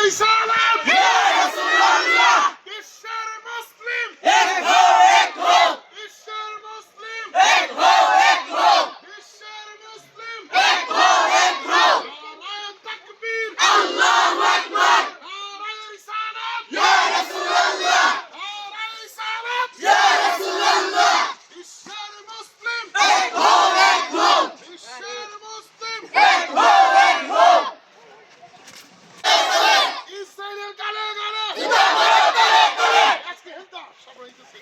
রিসালাত ইয়া রাসূলুল্লাহ বিশ্বের মুসলিম এক হও বিশ্বের মুসলিম এক হও বিশ্বের মুসলিম এক হও নারায়ে তাকবীর আল্লাহু আকবার নারায়ে রিসালাত ইয়া রাসূলুল্লাহ নারায়ে রিসালাত ইয়া রাসূলুল্লাহ বিশ্বের মুসলিম এক হও বিশ্বের মুসলিম এক হও ইসরায়েলের গালে গালে তলে আজকে হেলতা সব হইতেছে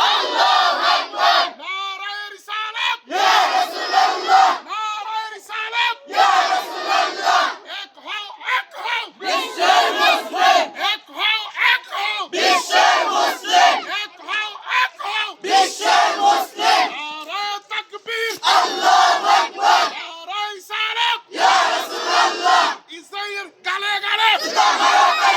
আল্লাহু আকবার নারায়ে রিসালাত ইয়া রাসূলুল্লাহ নারায়ে রিসালাত ইয়া রাসূলুল্লাহ এক হও বিশ্বের মুসলিম এক হও বিশ্বের মুসলিম এক হও বিশ্বের মুসলিম নারায়ে তাকবীর আল্লাহু আকবার নারায়ে রিসালাত ইয়া রাসূলুল্লাহ ইসরায়েলের গালে গালে তলে